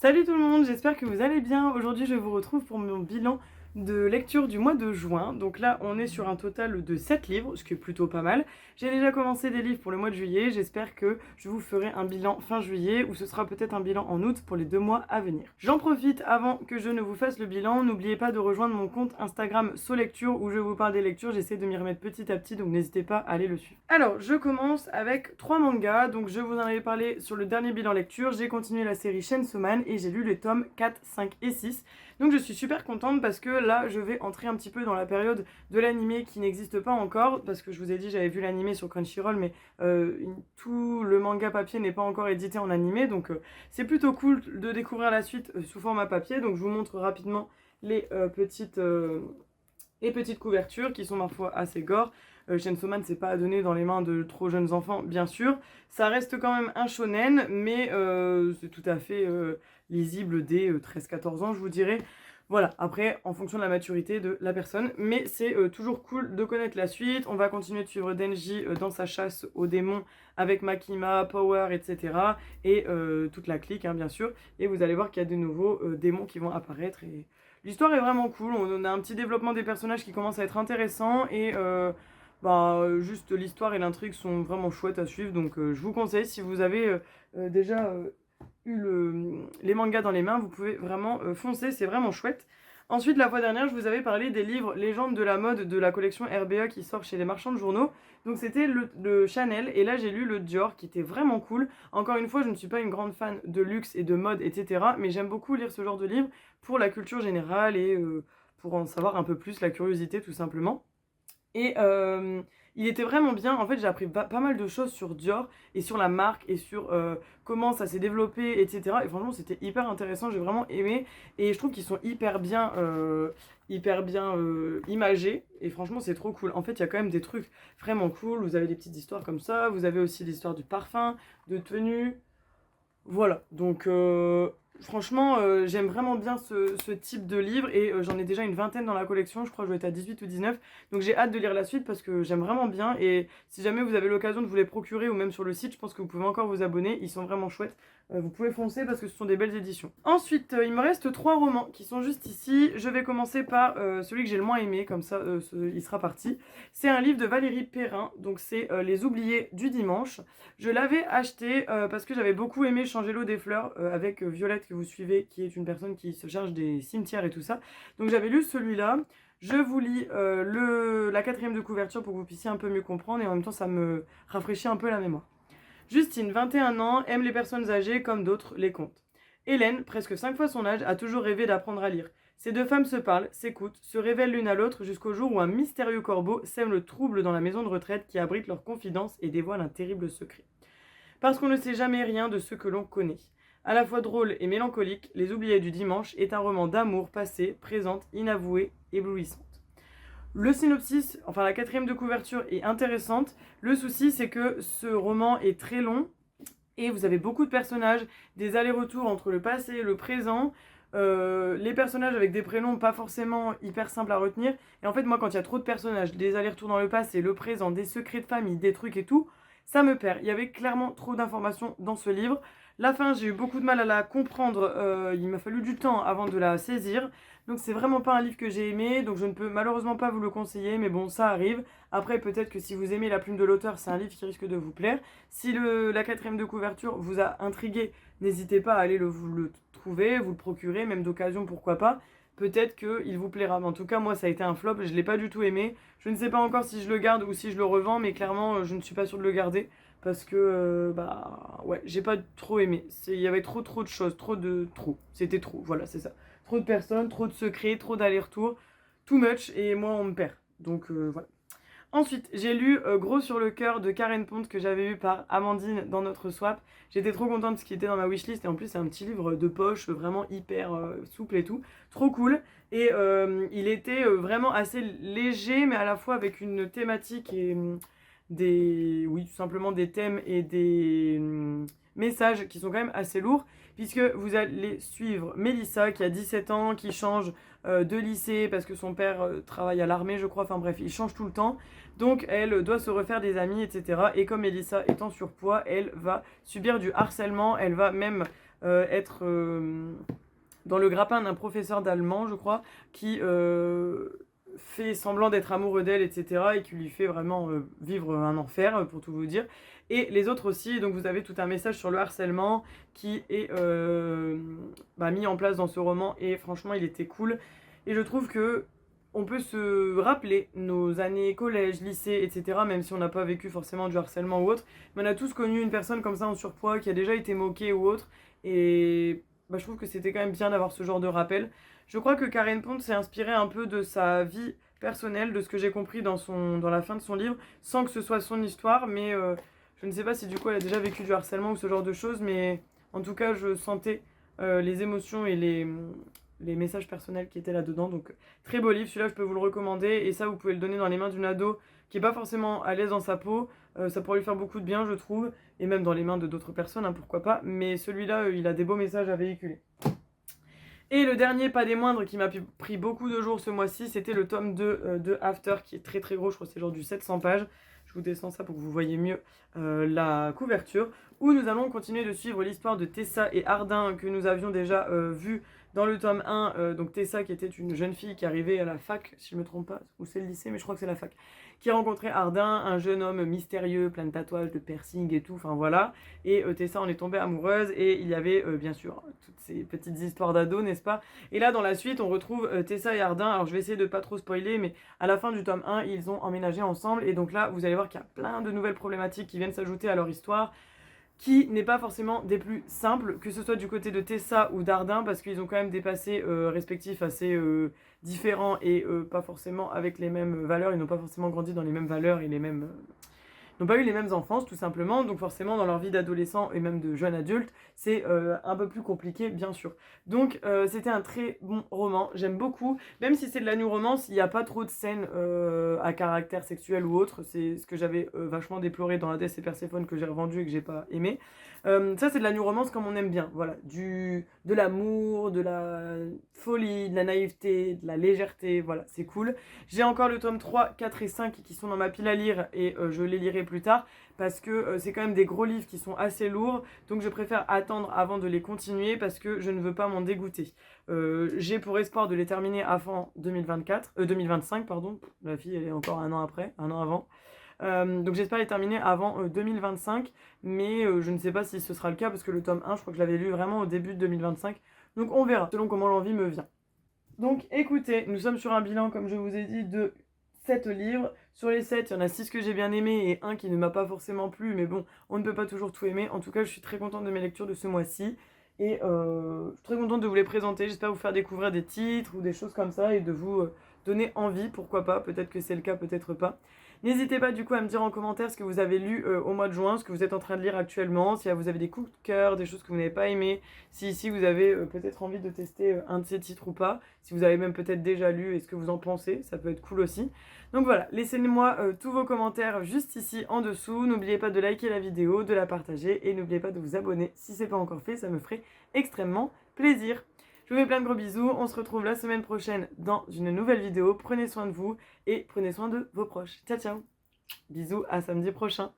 Salut tout le monde, j'espère que vous allez bien. Aujourd'hui, je vous retrouve pour mon bilan de lecture du mois de juin. Donc là, on est sur un total de 7 livres, ce qui est plutôt pas mal. J'ai déjà commencé des livres pour le mois de juillet. J'espère que je vous ferai un bilan fin juillet ou ce sera peut-être un bilan en août pour les 2 mois à venir. J'en profite avant que je ne vous fasse le bilan. N'oubliez pas de rejoindre mon compte Instagram SoLecture où je vous parle des lectures. J'essaie de m'y remettre petit à petit, donc n'hésitez pas à aller le suivre. Alors, je commence avec 3 mangas. Donc je vous en avais parlé sur le dernier bilan lecture. J'ai continué la série Chainsaw Man et j'ai lu les tomes 4, 5 et 6. Donc je suis super contente parce que là je vais entrer un petit peu dans la période de l'animé qui n'existe pas encore, parce que je vous ai dit j'avais vu l'animé sur Crunchyroll, mais tout le manga papier n'est pas encore édité en animé, donc c'est plutôt cool de découvrir la suite sous format papier. Donc je vous montre rapidement les petites couvertures qui sont parfois assez gore. Chainsaw Man, c'est pas à donner dans les mains de trop jeunes enfants, bien sûr. Ça reste quand même un shonen, mais c'est tout à fait lisible dès 13-14 ans, je vous dirais. Voilà, après, en fonction de la maturité de la personne. Mais c'est toujours cool de connaître la suite. On va continuer de suivre Denji dans sa chasse aux démons avec Makima, Power, etc. Et toute la clique, hein, bien sûr. Et vous allez voir qu'il y a de nouveaux démons qui vont apparaître. Et l'histoire est vraiment cool. On a un petit développement des personnages qui commence à être intéressant. Et juste l'histoire et l'intrigue sont vraiment chouettes à suivre. Donc je vous conseille, si vous avez déjà les mangas dans les mains, vous pouvez vraiment foncer, c'est vraiment chouette. Ensuite, la fois dernière, je vous avais parlé des livres Légendes de la mode de la collection RBA qui sort chez les marchands de journaux. Donc c'était le Chanel, et là j'ai lu le Dior qui était vraiment cool. Encore une fois, je ne suis pas une grande fan de luxe et de mode, etc. Mais j'aime beaucoup lire ce genre de livres pour la culture générale et pour en savoir un peu plus, la curiosité tout simplement. Et il était vraiment bien. En fait, j'ai appris pas mal de choses sur Dior et sur la marque et sur comment ça s'est développé, etc. Et franchement, c'était hyper intéressant. J'ai vraiment aimé. Et je trouve qu'ils sont hyper bien imagés. Et franchement, c'est trop cool. En fait, il y a quand même des trucs vraiment cool. Vous avez des petites histoires comme ça. Vous avez aussi l'histoire du parfum, de tenue. Voilà, donc franchement, j'aime vraiment bien ce type de livre et j'en ai déjà une vingtaine dans la collection, je crois que je vais être à 18 ou 19. Donc j'ai hâte de lire la suite parce que j'aime vraiment bien, et si jamais vous avez l'occasion de vous les procurer ou même sur le site, je pense que vous pouvez encore vous abonner, ils sont vraiment chouettes. Vous pouvez foncer parce que ce sont des belles éditions. Ensuite, il me reste 3 romans qui sont juste ici. Je vais commencer par celui que j'ai le moins aimé, comme ça il sera parti. C'est un livre de Valérie Perrin, donc c'est Les Oubliés du dimanche. Je l'avais acheté parce que j'avais beaucoup aimé Changer l'eau des fleurs avec Violette, que vous suivez, qui est une personne qui se charge des cimetières et tout ça. Donc j'avais lu celui-là. Je vous lis la 4e de couverture pour que vous puissiez un peu mieux comprendre, et en même temps ça me rafraîchit un peu la mémoire. Justine, 21 ans, aime les personnes âgées comme d'autres les contes. Hélène, presque 5 fois son âge, a toujours rêvé d'apprendre à lire. Ces deux femmes se parlent, s'écoutent, se révèlent l'une à l'autre jusqu'au jour où un mystérieux corbeau sème le trouble dans la maison de retraite qui abrite leurs confidences et dévoile un terrible secret. Parce qu'on ne sait jamais rien de ce que l'on connaît. À la fois drôle et mélancolique, Les Oubliés du dimanche est un roman d'amour passé, présente, inavouée, éblouissante. Le synopsis, enfin la 4e de couverture, est intéressante. Le souci, c'est que ce roman est très long et vous avez beaucoup de personnages, des allers-retours entre le passé et le présent. Les personnages avec des prénoms pas forcément hyper simples à retenir. Et en fait, moi, quand il y a trop de personnages, des allers-retours dans le passé, le présent, des secrets de famille, des trucs et tout, ça me perd. Il y avait clairement trop d'informations dans ce livre. La fin, j'ai eu beaucoup de mal à la comprendre. Il m'a fallu du temps avant de la saisir. Donc c'est vraiment pas un livre que j'ai aimé. Donc je ne peux malheureusement pas vous le conseiller. Mais bon, ça arrive. Après, peut-être que si vous aimez la plume de l'auteur, c'est un livre qui risque de vous plaire. Si la 4e de couverture vous a intrigué, n'hésitez pas à aller vous le trouver, vous le procurer, même d'occasion, pourquoi pas. Peut-être qu'il vous plaira. Mais en tout cas, moi, ça a été un flop. Je ne l'ai pas du tout aimé. Je ne sais pas encore si je le garde ou si je le revends. Mais clairement, je ne suis pas sûre de le garder. Parce que, ouais, j'ai pas trop aimé. Il y avait trop de choses. Trop. C'était trop. Voilà, c'est ça. Trop de personnes, trop de secrets, trop d'allers-retours. Too much. Et moi, on me perd. Donc, voilà. Ensuite, j'ai lu Gros sur le cœur de Karen Pont, que j'avais eu par Amandine dans notre swap. J'étais trop contente de ce qui était dans ma wishlist, et en plus c'est un petit livre de poche vraiment hyper souple et tout. Trop cool. Et il était vraiment assez léger, mais à la fois avec une thématique et oui, tout simplement des thèmes et des messages qui sont quand même assez lourds, puisque vous allez suivre Mélissa qui a 17 ans, qui change de lycée parce que son père travaille à l'armée, je crois. Enfin bref, il change tout le temps. Donc elle doit se refaire des amis, etc. Et comme Mélissa est en surpoids, elle va subir du harcèlement. Elle va même être dans le grappin d'un professeur d'allemand, je crois, qui fait semblant d'être amoureux d'elle, etc. et qui lui fait vraiment vivre un enfer, pour tout vous dire. Et les autres aussi, donc vous avez tout un message sur le harcèlement qui est mis en place dans ce roman, et franchement il était cool. Et je trouve que on peut se rappeler nos années collège, lycée, etc. même si on n'a pas vécu forcément du harcèlement ou autre, mais on a tous connu une personne comme ça en surpoids qui a déjà été moquée ou autre, et je trouve que c'était quand même bien d'avoir ce genre de rappel. Je crois que Karen Pond s'est inspirée un peu de sa vie personnelle, de ce que j'ai compris dans la fin de son livre, sans que ce soit son histoire, mais je ne sais pas si du coup elle a déjà vécu du harcèlement ou ce genre de choses, mais en tout cas je sentais les émotions et les messages personnels qui étaient là-dedans. Donc très beau livre, celui-là je peux vous le recommander, et ça vous pouvez le donner dans les mains d'une ado qui n'est pas forcément à l'aise dans sa peau, ça pourrait lui faire beaucoup de bien je trouve, et même dans les mains de d'autres personnes, hein, pourquoi pas, mais celui-là il a des beaux messages à véhiculer. Et le dernier, pas des moindres, qui m'a pris beaucoup de jours ce mois-ci, c'était le tome 2 de After, qui est très très gros, je crois que c'est genre du 700 pages. Je vous descends ça pour que vous voyez mieux la couverture, où nous allons continuer de suivre l'histoire de Tessa et Ardyn, que nous avions déjà vu dans le tome 1. Donc Tessa, qui était une jeune fille qui arrivait à la fac, si je ne me trompe pas, ou c'est le lycée, mais je crois que c'est la fac, qui rencontrait Ardyn, un jeune homme mystérieux, plein de tatouages, de piercings et tout, enfin voilà. Et Tessa en est tombée amoureuse, et il y avait bien sûr toutes ces petites histoires d'ados, n'est-ce pas? Et là dans la suite on retrouve Tessa et Ardyn. Alors je vais essayer de pas trop spoiler, mais à la fin du tome 1 ils ont emménagé ensemble, et donc là vous allez voir qu'il y a plein de nouvelles problématiques qui viennent s'ajouter à leur histoire, qui n'est pas forcément des plus simples, que ce soit du côté de Tessa ou d'Ardyn, parce qu'ils ont quand même des passés respectifs assez différents, et pas forcément avec les mêmes valeurs. Ils n'ont pas forcément grandi dans les mêmes valeurs et les mêmes n'ont pas eu les mêmes enfances tout simplement, donc forcément dans leur vie d'adolescent et même de jeune adulte, c'est un peu plus compliqué bien sûr. Donc c'était un très bon roman, j'aime beaucoup, même si c'est de la new romance, il n'y a pas trop de scènes à caractère sexuel ou autre, c'est ce que j'avais vachement déploré dans Hadès et Perséphone, que j'ai revendu et que j'ai pas aimé. Ça c'est de la new romance comme on aime bien, voilà, de l'amour, de la folie, de la naïveté, de la légèreté, voilà, c'est cool. J'ai encore le tome 3, 4 et 5 qui sont dans ma pile à lire, et je les lirai plus tard, parce que c'est quand même des gros livres qui sont assez lourds, donc je préfère attendre avant de les continuer, parce que je ne veux pas m'en dégoûter. J'ai pour espoir de les terminer avant 2025, pardon, la fille elle est encore un an avant. Donc j'espère les terminer avant 2025, mais je ne sais pas si ce sera le cas, parce que le tome 1 je crois que je l'avais lu vraiment au début de 2025, donc on verra selon comment l'envie me vient. Donc écoutez, nous sommes sur un bilan, comme je vous ai dit, de 7 livres. Sur les 7, il y en a 6 que j'ai bien aimés et un qui ne m'a pas forcément plu, mais bon, on ne peut pas toujours tout aimer. En tout cas, je suis très contente de mes lectures de ce mois-ci, et je suis très contente de vous les présenter. J'espère vous faire découvrir des titres ou des choses comme ça, et de vous donner envie, pourquoi pas. Peut-être que c'est le cas, peut-être pas. N'hésitez pas du coup à me dire en commentaire ce que vous avez lu au mois de juin, ce que vous êtes en train de lire actuellement, si vous avez des coups de cœur, des choses que vous n'avez pas aimées, si ici vous avez peut-être envie de tester un de ces titres ou pas, si vous avez même peut-être déjà lu et ce que vous en pensez, ça peut être cool aussi. Donc voilà, laissez-moi tous vos commentaires juste ici en dessous, n'oubliez pas de liker la vidéo, de la partager, et n'oubliez pas de vous abonner si ce n'est pas encore fait, ça me ferait extrêmement plaisir. Je vous fais plein de gros bisous, on se retrouve la semaine prochaine dans une nouvelle vidéo. Prenez soin de vous et prenez soin de vos proches. Ciao ciao. Bisous, à samedi prochain.